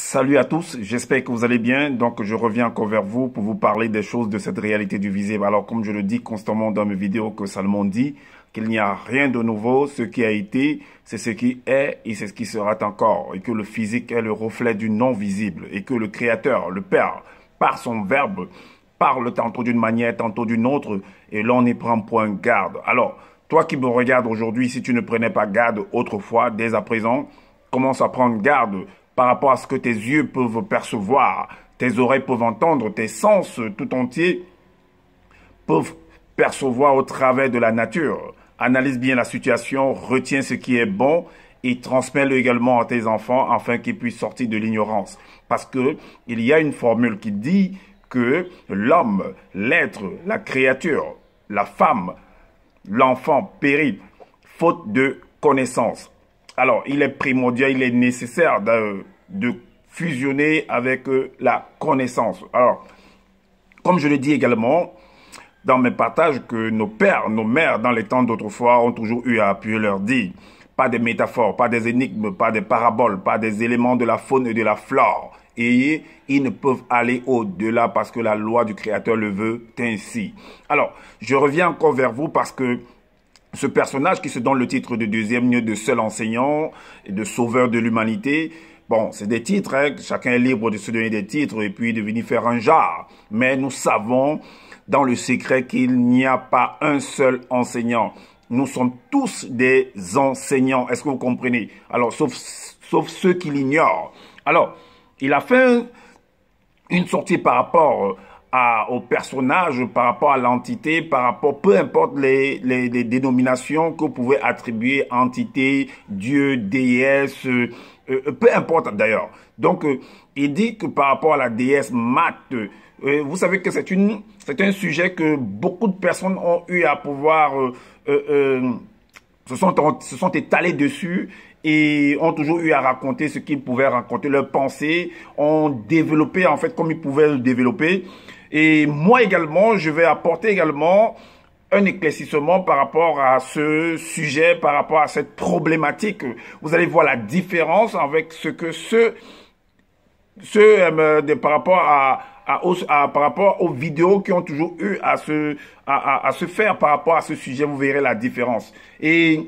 Salut à tous, j'espère que vous allez bien. Donc, je reviens encore vers vous pour vous parler des choses de cette réalité du visible. Alors, comme je le dis constamment dans mes vidéos, que Salomon dit qu'il n'y a rien de nouveau. Ce qui a été, c'est ce qui est et c'est ce qui sera encore. Et que le physique est le reflet du non-visible. Et que le Créateur, le Père, par son Verbe, parle tantôt d'une manière, tantôt d'une autre. Et l'on y prend point garde. Alors, toi qui me regardes aujourd'hui, si tu ne prenais pas garde autrefois, dès à présent, commence à prendre garde par rapport à ce que tes yeux peuvent percevoir, tes oreilles peuvent entendre, tes sens tout entiers peuvent percevoir au travers de la nature. Analyse bien la situation, retiens ce qui est bon et transmets-le également à tes enfants afin qu'ils puissent sortir de l'ignorance. Parce que il y a une formule qui dit que l'homme, l'être, la créature, la femme, l'enfant périt faute de connaissance. Alors, il est primordial, il est nécessaire de fusionner avec la connaissance. Alors, comme je le dis également dans mes partages, que nos pères, nos mères, dans les temps d'autrefois, ont toujours eu à appuyer leur dire. Pas des métaphores, pas des énigmes, pas des paraboles, pas des éléments de la faune et de la flore. Et ils ne peuvent aller au-delà parce que la loi du Créateur le veut ainsi. Alors, je reviens encore vers vous parce que ce personnage qui se donne le titre de deuxième lieu de seul enseignant et de sauveur de l'humanité, bon, c'est des titres, hein, chacun est libre de se donner des titres et puis de venir faire un genre. Mais nous savons dans le secret qu'il n'y a pas un seul enseignant. Nous sommes tous des enseignants, est-ce que vous comprenez? Alors, sauf ceux qui l'ignorent. Alors, il a fait une sortie par rapport au personnage, par rapport à l'entité, par rapport, peu importe les dénominations que vous pouvez attribuer, entité, Dieu, déesse, peu importe d'ailleurs. Donc, il dit que par rapport à la déesse Mat, vous savez que c'est un sujet que beaucoup de personnes ont eu à pouvoir, se sont étalés dessus et ont toujours eu à raconter ce qu'ils pouvaient raconter, leurs pensées, ont développé en fait comme ils pouvaient le développer. Et moi également, je vais apporter également un éclaircissement par rapport à ce sujet, par rapport à cette problématique. Vous allez voir la différence avec ce que par rapport aux vidéos qui ont toujours eu à se faire par rapport à ce sujet, vous verrez la différence. Et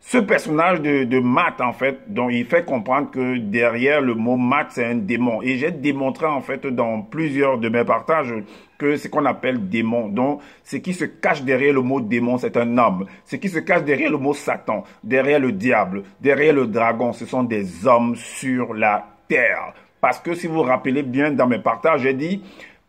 ce personnage de Mat, en fait, dont il fait comprendre que derrière le mot Mat, c'est un démon. Et j'ai démontré, en fait, dans plusieurs de mes partages, que ce qu'on appelle démon. Donc, ce qui se cache derrière le mot démon, c'est un homme. Ce qui se cache derrière le mot Satan, derrière le diable, derrière le dragon, ce sont des hommes sur la terre. Parce que si vous vous rappelez bien dans mes partages, j'ai dit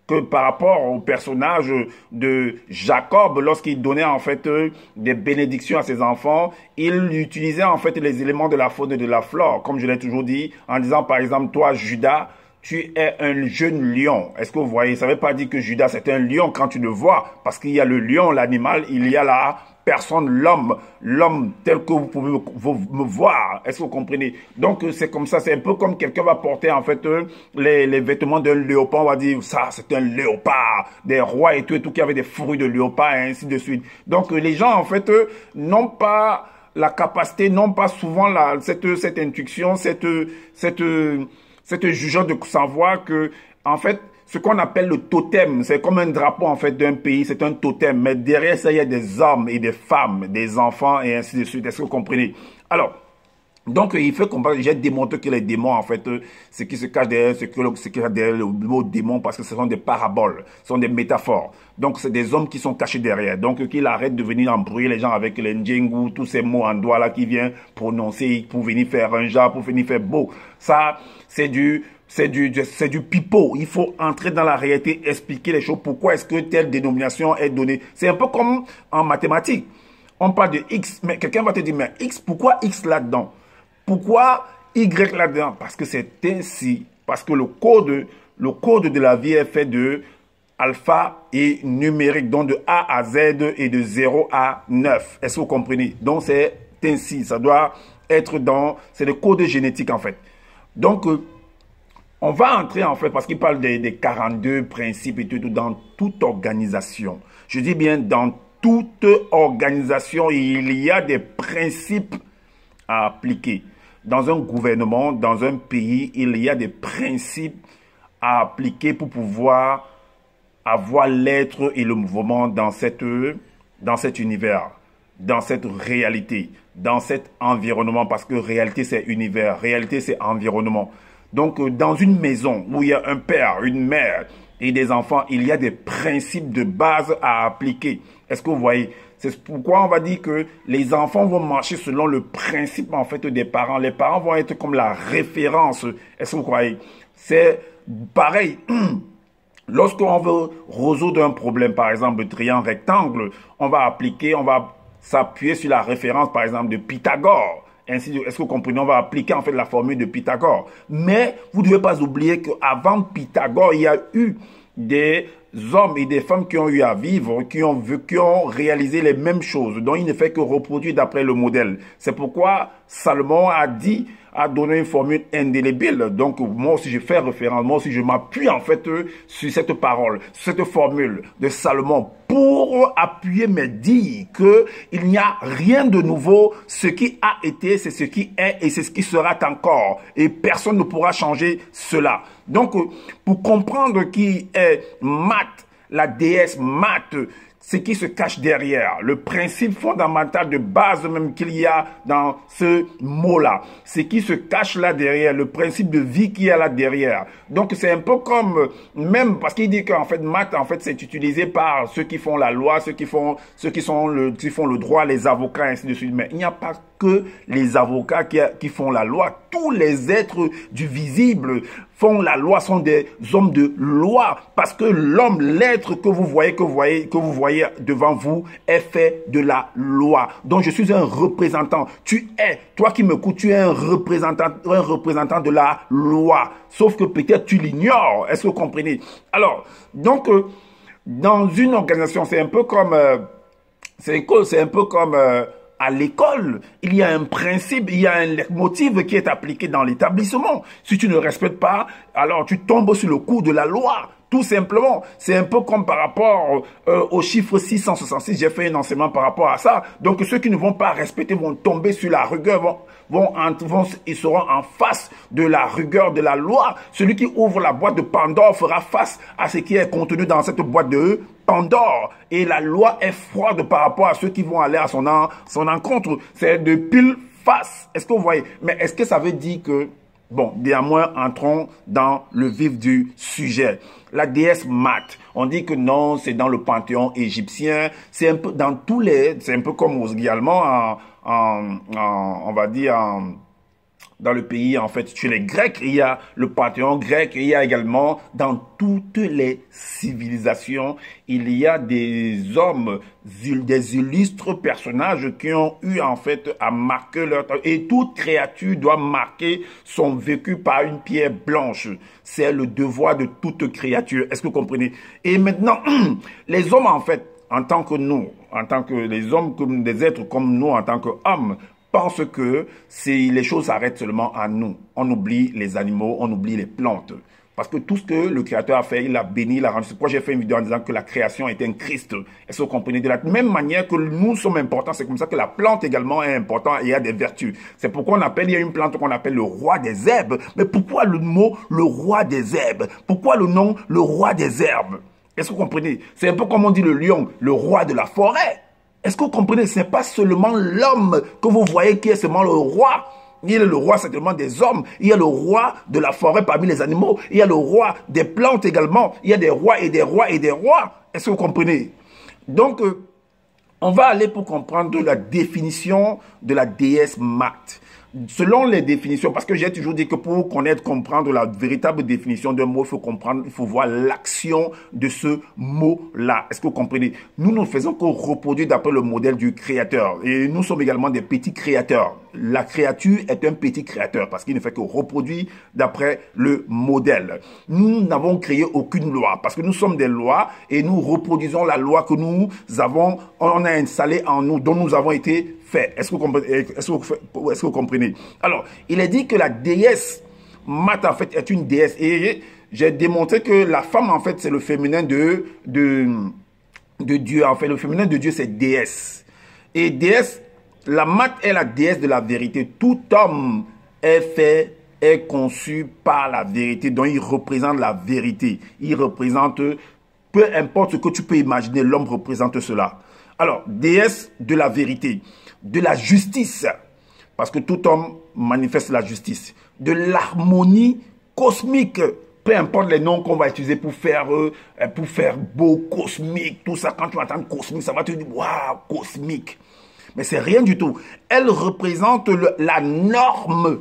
que par rapport au personnage de Jacob, lorsqu'il donnait en fait des bénédictions à ses enfants, il utilisait en fait les éléments de la faune et de la flore, comme je l'ai toujours dit, en disant par exemple, toi Judas, tu es un jeune lion. Est-ce que vous voyez? Ça ne veut pas dire que Judas c'est un lion quand tu le vois, parce qu'il y a le lion, l'animal, il y a la personne, l'homme tel que vous pouvez me voir. Est-ce que vous comprenez? Donc c'est comme ça, c'est un peu comme quelqu'un va porter en fait les vêtements d'un léopard, on va dire ça c'est un léopard, des rois et tout qui avaient des fourrures de léopard et ainsi de suite. Donc les gens en fait n'ont pas la capacité, n'ont pas souvent cette intuition, cette jugeote de savoir que en fait ce qu'on appelle le totem, c'est comme un drapeau en fait d'un pays, c'est un totem. Mais derrière ça, il y a des hommes et des femmes, des enfants et ainsi de suite. Est-ce que vous comprenez? Alors, donc il faut comprendre, j'ai démontré que les démons en fait, ce qui se cache derrière, ce qui est derrière le mot démon, parce que ce sont des paraboles, ce sont des métaphores. Donc c'est des hommes qui sont cachés derrière. Donc qu'il arrête de venir embrouiller les gens avec les Ndjengu, tous ces mots en doigt là qui viennent prononcer pour venir faire un genre, pour venir faire beau. Ça, c'est du pipeau. Il faut entrer dans la réalité, expliquer les choses. Pourquoi est-ce que telle dénomination est donnée? C'est un peu comme en mathématiques. On parle de X, mais quelqu'un va te dire, mais X, pourquoi X là-dedans? Pourquoi Y là-dedans? Parce que c'est ainsi. Parce que le code de la vie est fait de alpha et numérique, donc de A à Z et de 0 à 9. Est-ce que vous comprenez? Donc c'est ainsi. Ça doit être c'est le code génétique en fait. Donc, on va entrer en fait, parce qu'il parle des 42 principes et tout, dans toute organisation. Je dis bien dans toute organisation, il y a des principes à appliquer. dans un gouvernement, dans un pays, il y a des principes à appliquer pour pouvoir avoir l'être et le mouvement dans cet univers, dans cette réalité, dans cet environnement, parce que réalité c'est univers, réalité c'est environnement. Donc dans une maison où il y a un père, une mère et des enfants, il y a des principes de base à appliquer. Est-ce que vous voyez? C'est pourquoi on va dire que les enfants vont marcher selon le principe en fait des parents. Les parents vont être comme la référence. Est-ce que vous croyez? C'est pareil. Lorsqu'on veut résoudre un problème, par exemple, de triangle rectangle, on va s'appuyer sur la référence, par exemple, de Pythagore. Est-ce que vous comprenez? On va appliquer en fait la formule de Pythagore. Mais vous ne devez pas oublier qu'avant Pythagore, il y a eu des hommes et des femmes qui ont eu à vivre, qui ont réalisé les mêmes choses, dont il ne fait que reproduire d'après le modèle. C'est pourquoi Salomon a donné une formule indélébile. Donc, moi aussi, je fais référence, moi aussi, je m'appuie en fait sur cette parole, sur cette formule de Salomon pour appuyer mes dires qu'il n'y a rien de nouveau. Ce qui a été, c'est ce qui est et c'est ce qui sera encore. Et personne ne pourra changer cela. Donc, pour comprendre qui est Mat, la déesse Mat, ce qui se cache derrière, le principe fondamental de base même qu'il y a dans ce mot-là, ce qui se cache là derrière, le principe de vie qu'il y a là derrière. Donc c'est un peu comme, même parce qu'il dit qu'en fait, Mat, en fait, c'est utilisé par ceux qui font la loi, ceux qui font le droit, les avocats, ainsi de suite. Mais il n'y a pas que les avocats qui font la loi. Tous les êtres du visible font la loi, sont des hommes de loi, parce que l'homme, l'être que vous voyez devant vous est fait de la loi. Donc je suis un représentant. Toi qui m'écoutes, tu es un représentant de la loi. Sauf que peut-être tu l'ignores. Est-ce que vous comprenez? Alors, donc, dans une organisation, c'est un peu comme, à l'école, il y a un principe, il y a un leitmotiv qui est appliqué dans l'établissement. Si tu ne respectes pas, alors tu tombes sur le coup de la loi. Tout simplement, c'est un peu comme par rapport au chiffre 666, j'ai fait un enseignement par rapport à ça. Donc ceux qui ne vont pas respecter vont tomber sur la rigueur, ils seront en face de la rigueur de la loi. Celui qui ouvre la boîte de Pandore fera face à ce qui est contenu dans cette boîte de Pandore. Et la loi est froide par rapport à ceux qui vont aller à son encontre. C'est de pile face. Est-ce que vous voyez? Mais est-ce que ça veut dire que... Bon, néanmoins, entrons dans le vif du sujet. La déesse Mat, on dit que non, c'est dans le panthéon égyptien, c'est un peu dans c'est un peu comme également on va dire dans le pays, en fait, chez les Grecs, il y a le panthéon grec, il y a également dans toutes les civilisations, il y a des hommes, des illustres personnages qui ont eu en fait à marquer leur temps. Et toute créature doit marquer son vécu par une pierre blanche. C'est le devoir de toute créature. Est-ce que vous comprenez? Et maintenant, les hommes en fait, en tant que nous, en tant que les hommes, comme des êtres comme nous, en tant qu'hommes, pense que les choses s'arrêtent seulement à nous. On oublie les animaux, on oublie les plantes. Parce que tout ce que le Créateur a fait, il l'a béni, il l'a rendu. C'est pourquoi j'ai fait une vidéo en disant que la création est un Christ. Est-ce que vous comprenez? De la même manière que nous sommes importants, c'est comme ça que la plante également est importante et a des vertus. C'est pourquoi il y a une plante qu'on appelle le roi des herbes. Mais pourquoi le mot le roi des herbes? Pourquoi le nom le roi des herbes? Est-ce que vous comprenez? C'est un peu comme on dit le lion, le roi de la forêt. Est-ce que vous comprenez? Ce n'est pas seulement l'homme que vous voyez qui est seulement le roi. Il y a le roi certainement des hommes. Il y a le roi de la forêt parmi les animaux. Il y a le roi des plantes également. Il y a des rois et des rois et des rois. Est-ce que vous comprenez? Donc, on va aller pour comprendre la définition de la déesse Mat. Selon les définitions, parce que j'ai toujours dit que pour connaître, comprendre la véritable définition d'un mot, il faut voir l'action de ce mot-là. Est-ce que vous comprenez? Nous ne faisons que reproduire d'après le modèle du créateur. Et nous sommes également des petits créateurs. La créature est un petit créateur parce qu'il ne fait que reproduire d'après le modèle. Nous n'avons créé aucune loi parce que nous sommes des lois et nous reproduisons la loi que nous avons, on a installée en nous, dont nous avons été faits. Est-ce que vous comprenez? Alors, il est dit que la déesse Mat, en fait, est une déesse. Et j'ai démontré que la femme, en fait, c'est le féminin de Dieu. En fait, le féminin de Dieu, c'est déesse. Et déesse, la Mat est la déesse de la vérité. Tout homme est conçu par la vérité. Donc, il représente la vérité. Il représente, peu importe ce que tu peux imaginer, l'homme représente cela. Alors, déesse de la vérité, de la justice, parce que tout homme manifeste la justice, de l'harmonie cosmique, peu importe les noms qu'on va utiliser pour faire beau, cosmique, tout ça. Quand tu entends cosmique, ça va te dire, waouh, cosmique. Mais c'est rien du tout. Elle représente la norme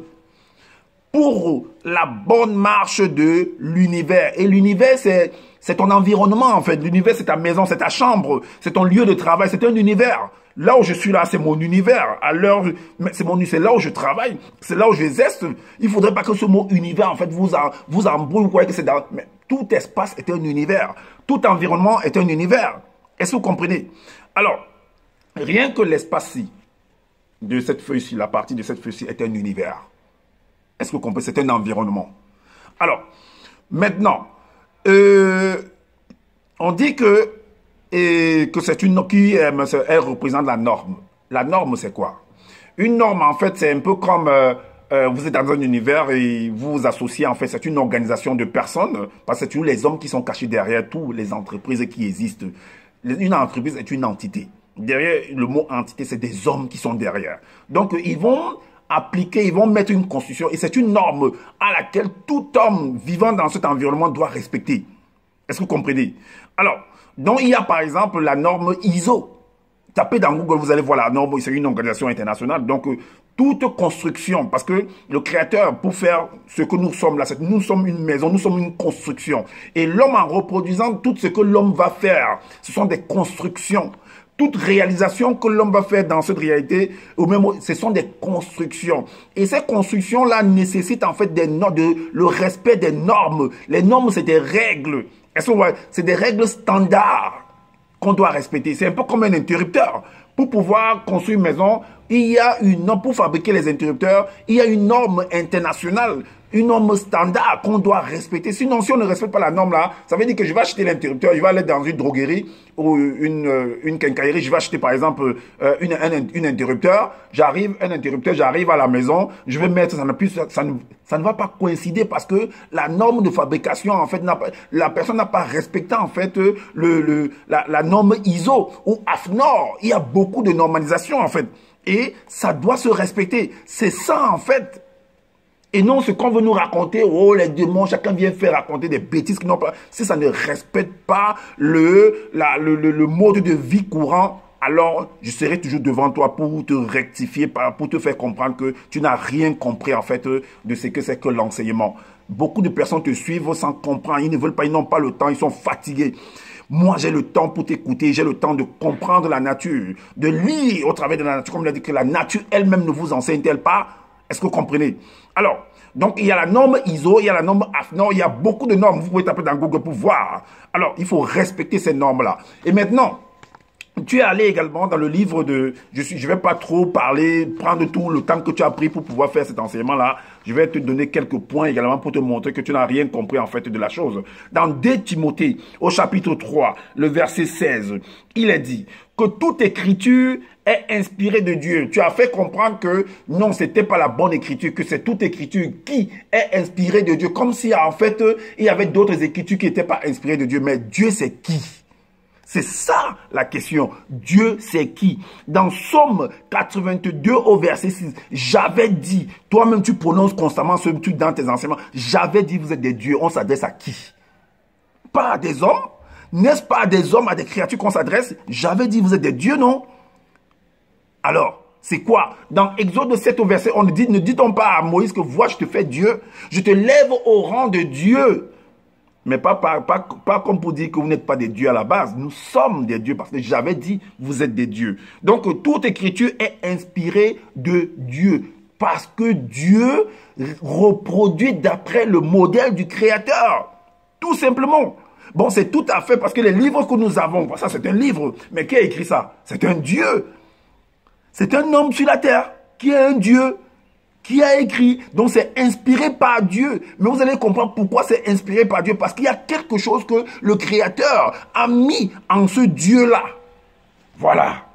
pour la bonne marche de l'univers. Et l'univers, c'est ton environnement, en fait. L'univers, c'est ta maison, c'est ta chambre, c'est ton lieu de travail, c'est un univers. Là où je suis là, c'est mon univers. C'est là où je travaille, c'est là où j'exerce. Il ne faudrait pas que ce mot univers, en fait, vous embrouille. Vous croyez que c'est dans... Mais tout espace est un univers. Tout environnement est un univers. Est-ce que vous comprenez? Alors, rien que l'espace-ci, de cette feuille-ci, la partie de cette feuille-ci est un univers. Est-ce que vous comprenez? C'est un environnement. Alors, maintenant, on dit que c'est une qui elle représente la norme. La norme, c'est quoi? Une norme, en fait, c'est un peu comme vous êtes dans un univers et vous vous associez, en fait, c'est une organisation de personnes, parce que c'est tous les hommes qui sont cachés derrière toutes les entreprises qui existent. Une entreprise est une entité. Derrière le mot entité, c'est des hommes qui sont derrière. Donc, ils vont appliquer, ils vont mettre une constitution et c'est une norme à laquelle tout homme vivant dans cet environnement doit respecter. Est-ce que vous comprenez? Alors, donc il y a par exemple la norme ISO. Tapez dans Google, vous allez voir la norme, c'est une organisation internationale. Donc, toute construction, parce que le créateur, pour faire ce que nous sommes là, nous sommes une maison, nous sommes une construction. Et l'homme, en reproduisant tout ce que l'homme va faire, ce sont des constructions. Toute réalisation que l'homme va faire dans cette réalité, ou même, ce sont des constructions. Et ces constructions-là nécessitent en fait le respect des normes. Les normes, c'est des règles. C'est des règles standards qu'on doit respecter. C'est un peu comme un interrupteur. Pour pouvoir construire une maison, il y a une norme. Pour fabriquer les interrupteurs, il y a une norme internationale, une norme standard qu'on doit respecter. Sinon, si on ne respecte pas la norme là, ça veut dire que je vais acheter l'interrupteur, je vais aller dans une droguerie ou une quincaillerie, je vais acheter par exemple un interrupteur, j'arrive à la maison, je vais mettre, ça ne va pas coïncider parce que la norme de fabrication, en fait, la personne n'a pas respecté en fait la norme ISO ou AFNOR. Il y a beaucoup de normalisation en fait. Et ça doit se respecter. C'est ça en fait. Et non ce qu'on veut nous raconter, oh les démons, chacun vient faire raconter des bêtises qui n'ont pas... Si ça ne respecte pas le mode de vie courant, alors je serai toujours devant toi pour te rectifier, pour te faire comprendre que tu n'as rien compris en fait de ce que c'est que l'enseignement. Beaucoup de personnes te suivent sans comprendre, ils ne veulent pas, ils n'ont pas le temps, ils sont fatigués. Moi, j'ai le temps pour t'écouter, j'ai le temps de comprendre la nature, de lire au travers de la nature, comme il a dit que la nature elle-même ne vous enseigne-t-elle pas? Est-ce que vous comprenez? Alors, donc il y a la norme ISO, il y a la norme AFNOR, il y a beaucoup de normes, vous pouvez taper dans Google pour voir. Alors, il faut respecter ces normes-là. Et maintenant, tu es allé également dans le livre de... Je vais pas trop parler, prendre tout le temps que tu as pris pour pouvoir faire cet enseignement-là. Je vais te donner quelques points également pour te montrer que tu n'as rien compris en fait de la chose. Dans 2 Timothée, au chapitre 3, le verset 16, il est dit que toute écriture est inspirée de Dieu. Tu as fait comprendre que non, c'était pas la bonne écriture, que c'est toute écriture qui est inspirée de Dieu. Comme si en fait, il y avait d'autres écritures qui n'étaient pas inspirées de Dieu. Mais Dieu, c'est qui? C'est ça la question. Dieu, c'est qui? Dans Psaume 82 au verset 6, j'avais dit, toi-même tu prononces constamment ce truc dans tes enseignements, j'avais dit vous êtes des dieux. On s'adresse à qui? Pas à des hommes? N'est-ce pas à des hommes, à des créatures qu'on s'adresse? J'avais dit vous êtes des dieux, non? Alors, c'est quoi? Dans Exode 7 au verset, on dit, ne dit-on pas à Moïse que vois, je te fais Dieu, je te lève au rang de Dieu. Mais pas comme pour dire que vous n'êtes pas des dieux à la base. Nous sommes des dieux parce que j'avais dit, vous êtes des dieux. Donc, toute écriture est inspirée de Dieu. Parce que Dieu reproduit d'après le modèle du Créateur. Tout simplement. Bon, c'est tout à fait parce que les livres que nous avons, ça c'est un livre, mais qui a écrit ça? C'est un Dieu. C'est un homme sur la terre qui est un Dieu. Qui a écrit, donc c'est inspiré par Dieu. Mais vous allez comprendre pourquoi c'est inspiré par Dieu. Parce qu'il y a quelque chose que le Créateur a mis en ce Dieu-là. Voilà.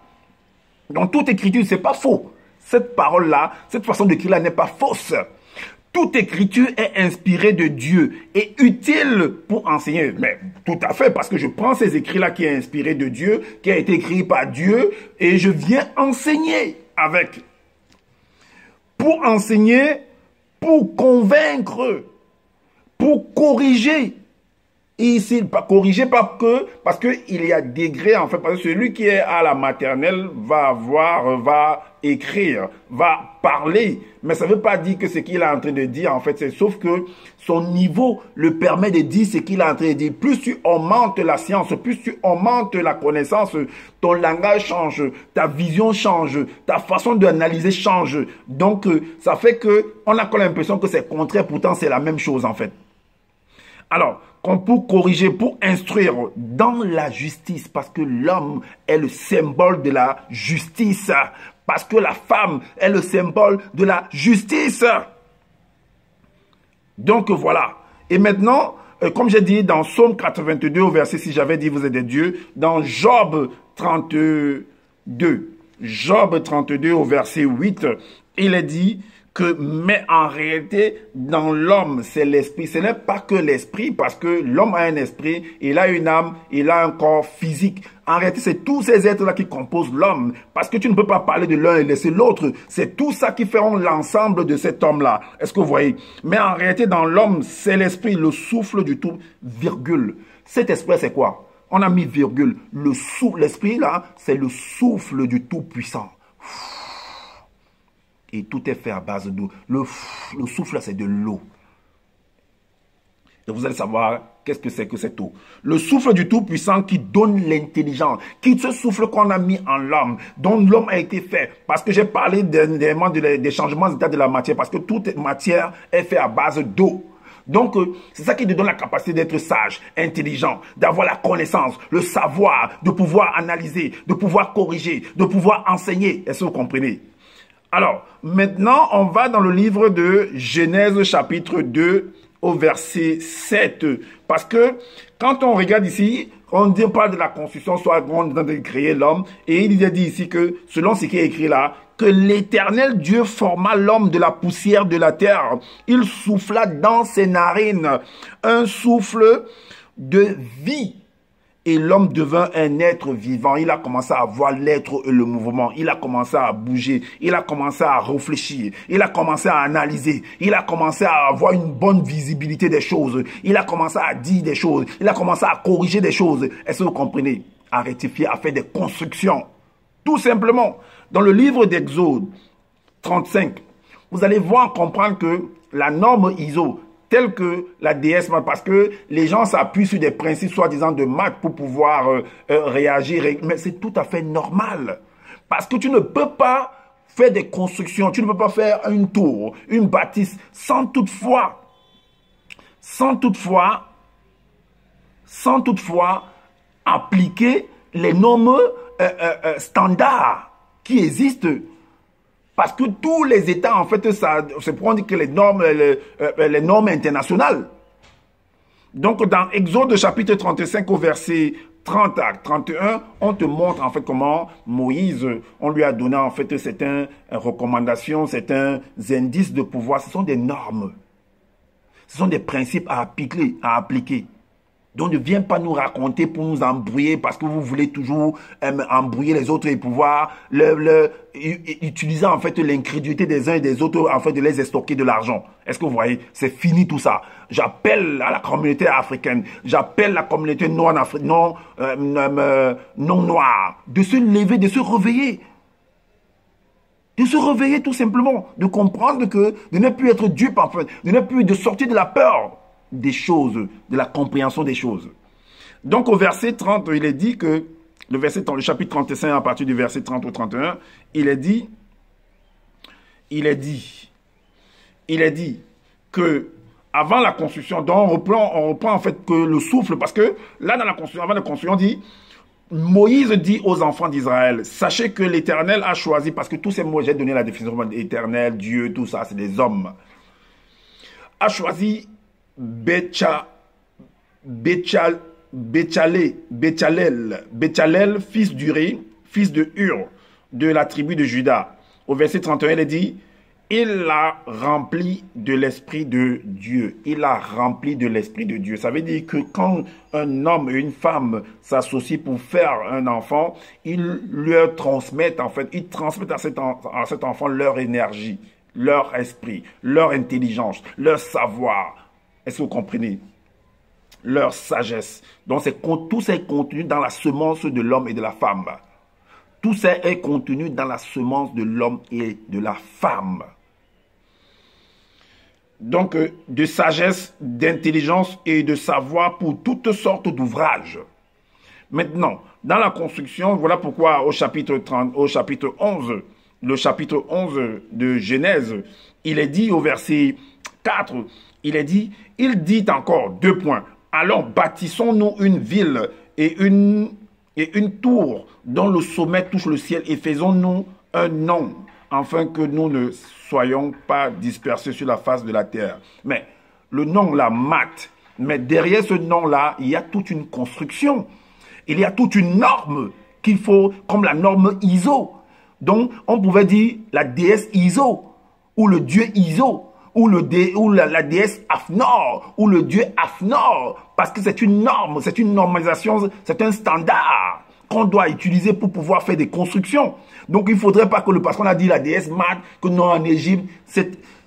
Donc toute écriture, c'est pas faux. Cette parole-là, cette façon d'écrire-là n'est pas fausse. toute écriture est inspirée de Dieu et utile pour enseigner. Mais tout à fait, parce que je prends ces écrits-là qui est inspiré de Dieu, qui a été écrit par Dieu, et je viens enseigner avec. Pour enseigner, pour convaincre, pour corriger. Et ici, pas corriger parce que il y a degré, en fait, parce que celui qui est à la maternelle va écrire, va parler. Mais ça ne veut pas dire que ce qu'il est en train de dire, en fait, c'est sauf que son niveau le permet de dire ce qu'il est en train de dire. Plus tu augmentes la science, plus tu augmentes la connaissance, ton langage change, ta vision change, ta façon d'analyser change. Donc, ça fait que on a comme l'impression que c'est contraire, pourtant c'est la même chose, en fait. Alors, pour corriger, pour instruire dans la justice, parce que l'homme est le symbole de la justice, parce que la femme est le symbole de la justice. Donc donc Et maintenant, comme j'ai dit dans Psaume 82 au verset 6, j'avais dit vous êtes des dieux, dans Job 32 au verset 8, il est dit que, mais en réalité, dans l'homme, c'est l'esprit. Ce n'est pas que l'esprit, parce que l'homme a un esprit, il a une âme, il a un corps physique. En réalité, c'est tous ces êtres-là qui composent l'homme. Parce que tu ne peux pas parler de l'un et laisser l'autre. C'est tout ça qui feront l'ensemble de cet homme-là. Est-ce que vous voyez? Mais en réalité, dans l'homme, c'est l'esprit, le souffle du tout, virgule. Cet esprit, c'est quoi? On a mis virgule. L'esprit, là, c'est le souffle du Tout-Puissant. Et tout est fait à base d'eau. Le souffle, c'est de l'eau. Et vous allez savoir qu'est-ce que c'est que cette eau. Le souffle du Tout-Puissant qui donne l'intelligence, qui ce souffle qu'on a mis en l'homme, dont l'homme a été fait. Parce que j'ai parlé des changements d'état de la matière, parce que toute matière est faite à base d'eau. Donc, c'est ça qui te donne la capacité d'être sage, intelligent, d'avoir la connaissance, le savoir, de pouvoir analyser, de pouvoir corriger, de pouvoir enseigner. Est-ce que vous comprenez? Alors, maintenant, on va dans le livre de Genèse chapitre 2 au verset 7. Parce que quand on regarde ici, on parle de la construction, soit on est en train de créer l'homme. Et il est dit ici que, selon ce qui est écrit là, que l'Éternel Dieu forma l'homme de la poussière de la terre. Il souffla dans ses narines un souffle de vie. Et l'homme devint un être vivant. Il a commencé à voir l'être et le mouvement. Il a commencé à bouger. Il a commencé à réfléchir. Il a commencé à analyser. Il a commencé à avoir une bonne visibilité des choses. Il a commencé à dire des choses. Il a commencé à corriger des choses. Est-ce que vous comprenez? À rectifier, à faire des constructions. Tout simplement. Dans le livre d'Exode 35, vous allez voir, comprendre que la norme ISO, telle que la déesse, parce que les gens s'appuient sur des principes soi-disant de maths pour pouvoir réagir, mais c'est tout à fait normal. Parce que tu ne peux pas faire des constructions, tu ne peux pas faire une tour, une bâtisse, sans toutefois appliquer les normes standards qui existent. Parce que tous les États, en fait, c'est pour dire que les normes internationales. Donc, dans Exode chapitre 35 au verset 30 à 31, on te montre en fait comment Moïse, on lui a donné en fait certaines recommandations, certains indices de pouvoir. Ce sont des normes. Ce sont des principes à appliquer. Donc ne viens pas nous raconter pour nous embrouiller parce que vous voulez toujours embrouiller les autres et pouvoir utiliser en fait l'incrédulité des uns et des autres en fait de les estoquer de l'argent. Est-ce que vous voyez? C'est fini tout ça. J'appelle à la communauté africaine, j'appelle la communauté non noire de se lever, de se réveiller. De se réveiller tout simplement, de comprendre que de ne plus être dupe en fait, de sortir de la peur des choses, de la compréhension des choses. Donc au verset 30, il est dit que, le chapitre 35 à partir du verset 30 au 31, il est dit que avant la construction, donc on reprend en fait que le souffle, parce que là dans la construction, avant la construction, on dit, Moïse dit aux enfants d'Israël, sachez que l'Éternel a choisi, parce que tous ces mots, j'ai donné la définition d'Éternel, Dieu, tout ça, c'est des hommes, a choisi Béchalel, fils d'Uri, fils de Hur, de la tribu de Juda. Au verset 31, il est dit, il l'a rempli de l'Esprit de Dieu. Il l'a rempli de l'Esprit de Dieu. Ça veut dire que quand un homme et une femme s'associent pour faire un enfant, ils leur transmettent, en fait, ils transmettent à cet enfant leur énergie, leur esprit, leur intelligence, leur savoir. Est-ce que vous comprenez? Leur sagesse. Donc, tout ça est contenu dans la semence de l'homme et de la femme. Tout ça est contenu dans la semence de l'homme et de la femme. Donc, de sagesse, d'intelligence et de savoir pour toutes sortes d'ouvrages. Maintenant, dans la construction, voilà pourquoi au chapitre 11, le chapitre 11 de Genèse, il est dit au verset 4, il dit encore 2 points. Alors bâtissons-nous une ville et une tour dont le sommet touche le ciel et faisons-nous un nom, afin que nous ne soyons pas dispersés sur la face de la terre. Mais le nom là, Mat, mais derrière ce nom-là, il y a toute une construction. Il y a toute une norme qu'il faut, comme la norme ISO. Donc, on pouvait dire la déesse ISO, ou le dieu ISO, ou la déesse Afnor, ou le dieu Afnor, parce que c'est une norme, c'est une normalisation, c'est un standard qu'on doit utiliser pour pouvoir faire des constructions. Donc, il ne faudrait pas que parce qu'on a dit la déesse Mat, que non, en Égypte,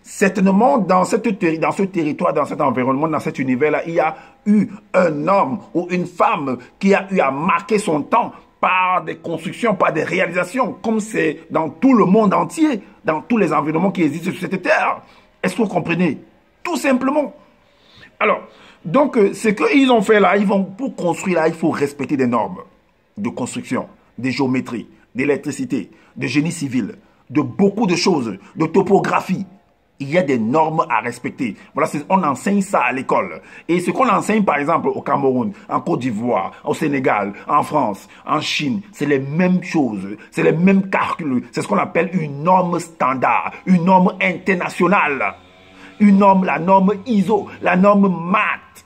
certainement dans ce territoire, dans cet environnement, dans cet univers-là, il y a eu un homme ou une femme qui a eu à marquer son temps par des constructions, par des réalisations, comme c'est dans tout le monde entier, dans tous les environnements qui existent sur cette terre. Est-ce que vous comprenez? Tout simplement. Alors, donc, ce qu'ils ont fait là, pour construire là, il faut respecter des normes de construction, de géométrie, d'électricité, de génie civil, de beaucoup de choses, de topographie. Il y a des normes à respecter. Voilà, on enseigne ça à l'école. Et ce qu'on enseigne, par exemple, au Cameroun, en Côte d'Ivoire, au Sénégal, en France, en Chine, c'est les mêmes choses. C'est les mêmes calculs. C'est ce qu'on appelle une norme standard, une norme internationale. Une norme, la norme ISO, la norme MAT.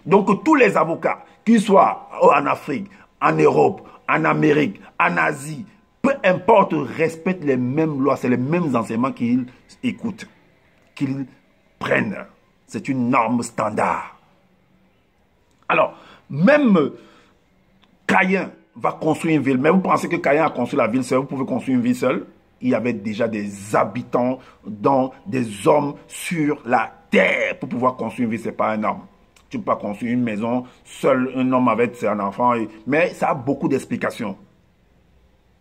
Donc, tous les avocats, qu'ils soient en Afrique, en Europe, en Amérique, en Asie, peu importe, respectent les mêmes lois, c'est les mêmes enseignements qu'ils écoutent, qu'ils prennent. C'est une norme standard. Alors, même Caïn va construire une ville. Mais vous pensez que Caïn a construit la ville seul? Vous pouvez construire une ville seule? Il y avait déjà des habitants, des hommes sur la terre pour pouvoir construire une ville. Ce n'est pas un homme. Tu ne peux pas construire une maison seul, un homme avec un enfant. Mais ça a beaucoup d'explications.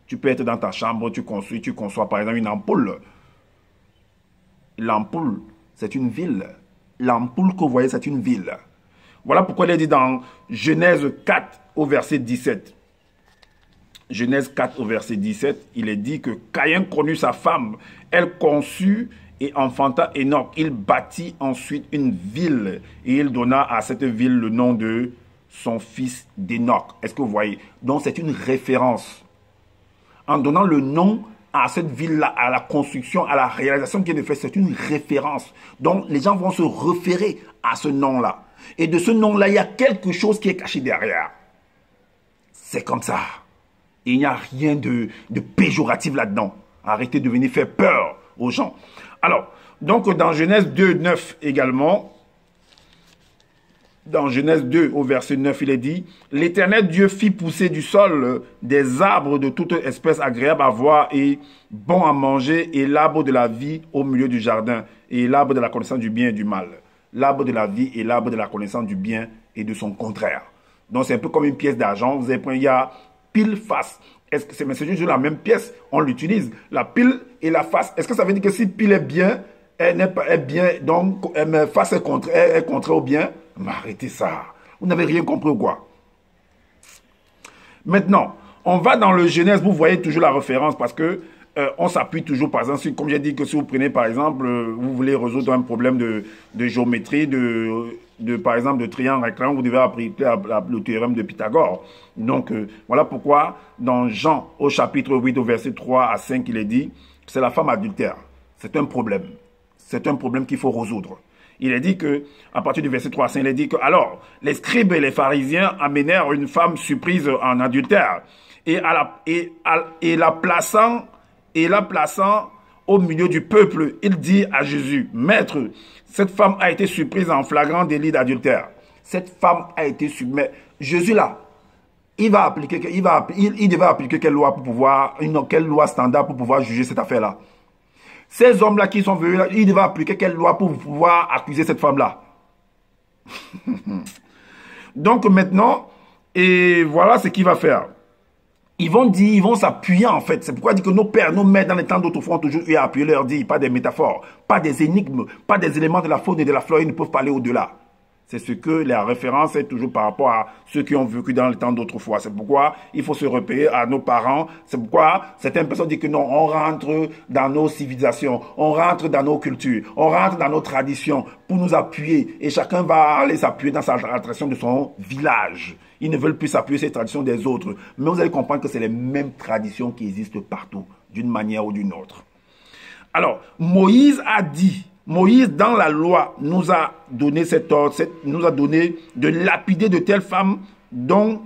Tu peux être dans ta chambre, tu conçois par exemple une ampoule. L'ampoule, c'est une ville. L'ampoule que vous voyez, c'est une ville. Voilà pourquoi il est dit dans Genèse 4 au verset 17. Genèse 4 au verset 17, il est dit que Caïn connut sa femme. Elle conçut et enfanta Enoch. Il bâtit ensuite une ville et il donna à cette ville le nom de son fils d'Enoch. Est-ce que vous voyez? Donc c'est une référence. En donnant le nom à cette ville-là, à la construction, à la réalisation qui est de fait, c'est une référence. Donc, les gens vont se référer à ce nom-là. Et de ce nom-là, il y a quelque chose qui est caché derrière. C'est comme ça. Et il n'y a rien de péjoratif là-dedans. Arrêtez de venir faire peur aux gens. Alors, donc, dans Genèse 2, 9 également, dans Genèse 2, au verset 9, il est dit « L'Éternel Dieu fit pousser du sol des arbres de toute espèce agréables à voir et bons à manger, et l'arbre de la vie au milieu du jardin, et l'arbre de la connaissance du bien et du mal. » L'arbre de la vie et l'arbre de la connaissance du bien et de son contraire. Donc, c'est un peu comme une pièce d'argent. Vous avez pris, il y a pile face. Est-ce que c'est juste la même pièce? On l'utilise. La pile et la face. Est-ce que ça veut dire que si pile est bien, elle n'est pas bien, donc face est contraire au bien? Mais arrêtez ça. Vous n'avez rien compris ou quoi? Maintenant, on va dans le Genèse. Vous voyez toujours la référence parce que on s'appuie toujours, par exemple, comme j'ai dit que si vous prenez, par exemple, vous voulez résoudre un problème de géométrie, par exemple, de triangle rectangle, vous devez appliquer le théorème de Pythagore. Donc, voilà pourquoi, dans Jean, au chapitre 8, au verset 3 à 5, il est dit, c'est la femme adultère. C'est un problème. C'est un problème qu'il faut résoudre. Il est dit que, à partir du verset 3 à 5, il est dit que, alors, les scribes et les pharisiens amenèrent une femme surprise en adultère et la plaçant au milieu du peuple, il dit à Jésus, Maître, cette femme a été surprise en flagrant délit d'adultère. Cette femme a été surprise. Jésus là, il devait appliquer quelle loi pour pouvoir, quelle loi standard pour pouvoir juger cette affaire-là. Ces hommes-là qui sont venus là, ils devaient appliquer quelle loi pour pouvoir accuser cette femme-là. Donc maintenant, et voilà ce qu'il va faire. Ils vont s'appuyer en fait. C'est pourquoi il dit que nos pères, nos mères dans les temps d'autrefois ont toujours eu à appuyer leur dire, pas des métaphores, pas des énigmes, pas des éléments de la faune et de la flore, ils ne peuvent pas aller au-delà. C'est ce que la référence est toujours par rapport à ceux qui ont vécu dans le temps d'autrefois. C'est pourquoi il faut se repérer à nos parents. C'est pourquoi certaines personnes disent que non, on rentre dans nos civilisations, on rentre dans nos cultures, on rentre dans nos traditions pour nous appuyer. Et chacun va aller s'appuyer dans sa tradition de son village. Ils ne veulent plus s'appuyer sur les traditions des autres. Mais vous allez comprendre que c'est les mêmes traditions qui existent partout, d'une manière ou d'une autre. Alors, Moïse a dit... Moïse, dans la loi, nous a donné cet ordre, nous a donné de lapider de telles femmes dont,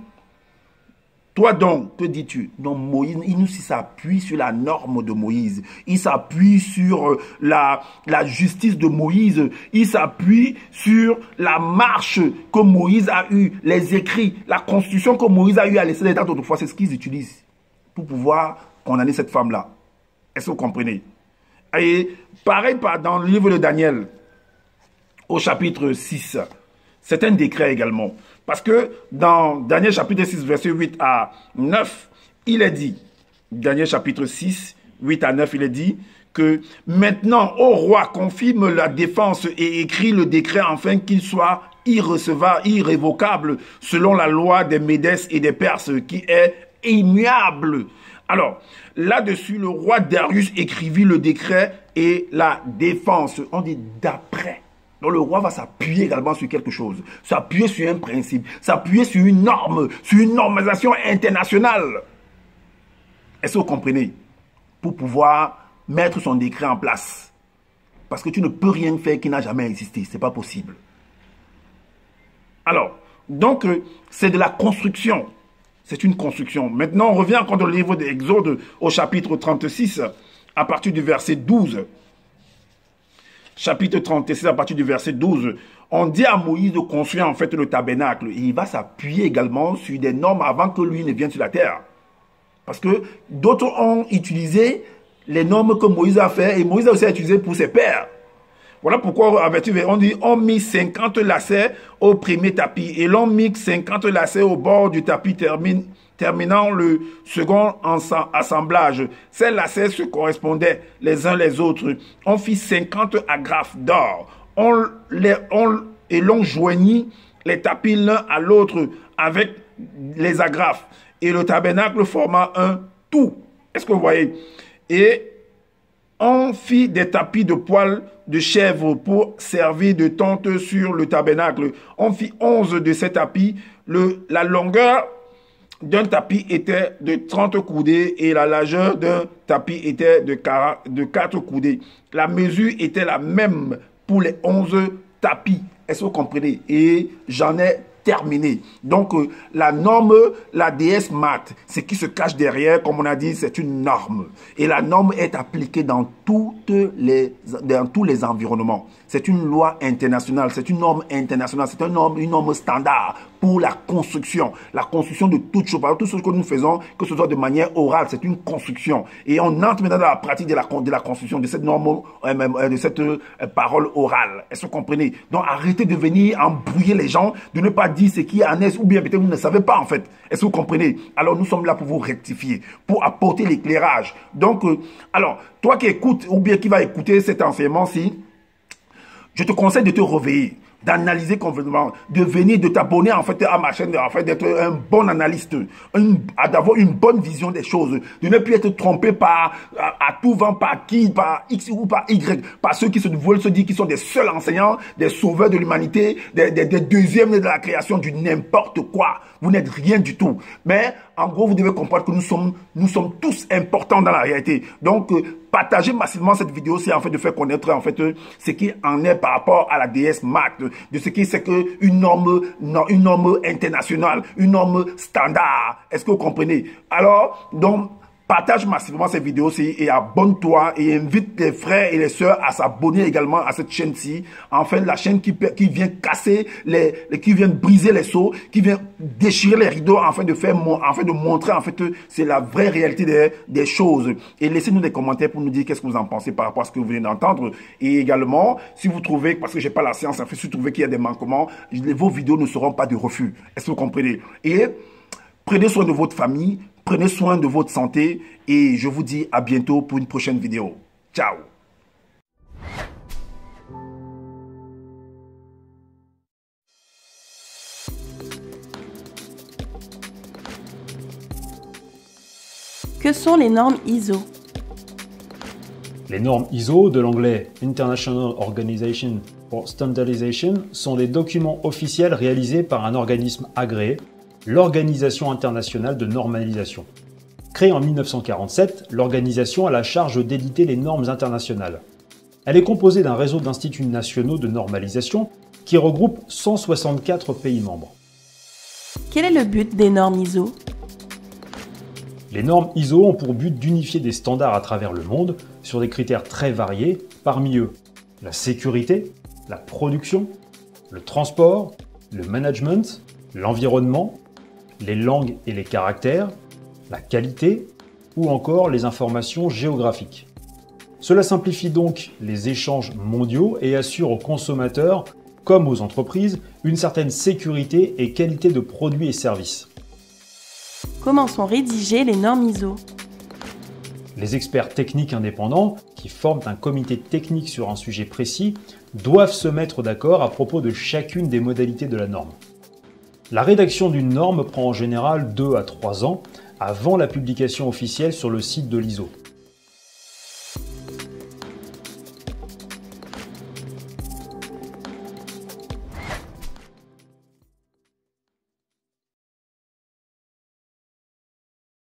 toi donc, que dis-tu? Donc Moïse, il s'appuie sur la norme de Moïse, il s'appuie sur la justice de Moïse, il s'appuie sur la marche que Moïse a eue, les écrits, la constitution que Moïse a eue à laisser les dates autrefois, c'est ce qu'ils utilisent pour pouvoir condamner cette femme-là. Est-ce que vous comprenez? Et pareil dans le livre de Daniel, au chapitre 6, c'est un décret également. Parce que dans Daniel chapitre 6, verset 8 à 9, il est dit, Daniel chapitre 6, 8 à 9, il est dit que maintenant, ô roi, confirme la défense et écrit le décret afin qu'il soit irrecevable, irrévocable, selon la loi des Médès et des Perses, qui est immuable. Alors, là-dessus, le roi Darius écrivit le décret et la défense. On dit d'après. Donc, le roi va s'appuyer également sur quelque chose. S'appuyer sur un principe. S'appuyer sur une norme. Sur une normalisation internationale. Est-ce que vous comprenez? Pour pouvoir mettre son décret en place. Parce que tu ne peux rien faire qui n'a jamais existé. Ce n'est pas possible. Alors, donc, c'est de la construction. C'est une construction. Maintenant, on revient encore dans le livre d'Exode au chapitre 36, à partir du verset 12. Chapitre 36, à partir du verset 12. On dit à Moïse de construire en fait le tabernacle. Et il va s'appuyer également sur des normes avant que lui ne vienne sur la terre. Parce que d'autres ont utilisé les normes que Moïse a fait et Moïse a aussi utilisé pour ses pères. Voilà pourquoi, on dit, on mit 50 lacets au premier tapis et l'on mit 50 lacets au bord du tapis terminant le second assemblage. Ces lacets se correspondaient les uns les autres. On fit 50 agrafes d'or. Et l'on joignit les tapis l'un à l'autre avec les agrafes. Et le tabernacle forma un tout. Est-ce que vous voyez? Et on fit des tapis de poils de chèvre pour servir de tente sur le tabernacle. On fit 11 de ces tapis. La longueur d'un tapis était de 30 coudées et la largeur d'un tapis était de 4 coudées. La mesure était la même pour les 11 tapis. Est-ce que vous comprenez? Et j'en ai terminé. Donc, la norme, la déesse Mat, ce qui se cache derrière, comme on a dit, c'est une norme. Et la norme est appliquée dans tous les environnements. C'est une loi internationale, c'est une norme internationale, c'est une norme standard pour la construction de toutes choses. Tout ce que nous faisons, que ce soit de manière orale, c'est une construction. Et on entre maintenant dans la pratique de la construction, de cette norme, de cette parole orale. Est-ce que vous comprenez? Donc, arrêtez de venir embrouiller les gens, de ne pas dire ce qui est en est, ou bien peut-être vous ne savez pas en fait. Est-ce que vous comprenez? Alors, nous sommes là pour vous rectifier, pour apporter l'éclairage. Donc, alors, toi qui écoutes, ou bien qui va écouter cet enseignement-ci, je te conseille de te réveiller, d'analyser complètement, de venir, de t'abonner en fait à ma chaîne, en fait d'être un bon analyste, d'avoir une bonne vision des choses, de ne plus être trompé par à tout vent, par qui, par X ou par Y, par ceux qui veulent se dire qu'ils sont des seuls enseignants, des sauveurs de l'humanité, des deuxièmes de la création, du n'importe quoi. Vous n'êtes rien du tout. Mais en gros, vous devez comprendre que nous sommes tous importants dans la réalité. Donc, partagez massivement cette vidéo, c'est en fait de faire connaître en fait ce qui en est par rapport à la déesse Mat, de ce qui c'est une norme internationale, une norme standard. Est-ce que vous comprenez? Alors, donc, Partage massivement cette vidéo-ci et abonne-toi et invite tes frères et les sœurs à s'abonner également à cette chaîne-ci. Enfin, la chaîne qui vient casser qui vient briser les seaux, qui vient déchirer les rideaux afin de montrer en fait c'est la vraie réalité des choses. Et laissez-nous des commentaires pour nous dire qu'est-ce que vous en pensez par rapport à ce que vous venez d'entendre. Et également, si vous trouvez, parce que j'ai pas la science, en fait, si vous trouvez qu'il y a des manquements, vos vidéos ne seront pas de refus. Est-ce que vous comprenez? Et prenez soin de votre famille, prenez soin de votre santé et je vous dis à bientôt pour une prochaine vidéo. Ciao! Que sont les normes ISO? Les normes ISO, de l'anglais International Organization for Standardization, sont des documents officiels réalisés par un organisme agréé, l'Organisation internationale de normalisation. Créée en 1947, l'organisation a la charge d'éditer les normes internationales. Elle est composée d'un réseau d'instituts nationaux de normalisation qui regroupe 164 pays membres. Quel est le but des normes ISO? Les normes ISO ont pour but d'unifier des standards à travers le monde sur des critères très variés, parmi eux la sécurité, la production, le transport, le management, l'environnement, les langues et les caractères, la qualité ou encore les informations géographiques. Cela simplifie donc les échanges mondiaux et assure aux consommateurs, comme aux entreprises, une certaine sécurité et qualité de produits et services. Comment sont rédigées les normes ISO? Les experts techniques indépendants, qui forment un comité technique sur un sujet précis, doivent se mettre d'accord à propos de chacune des modalités de la norme. La rédaction d'une norme prend en général 2 à 3 ans avant la publication officielle sur le site de l'ISO.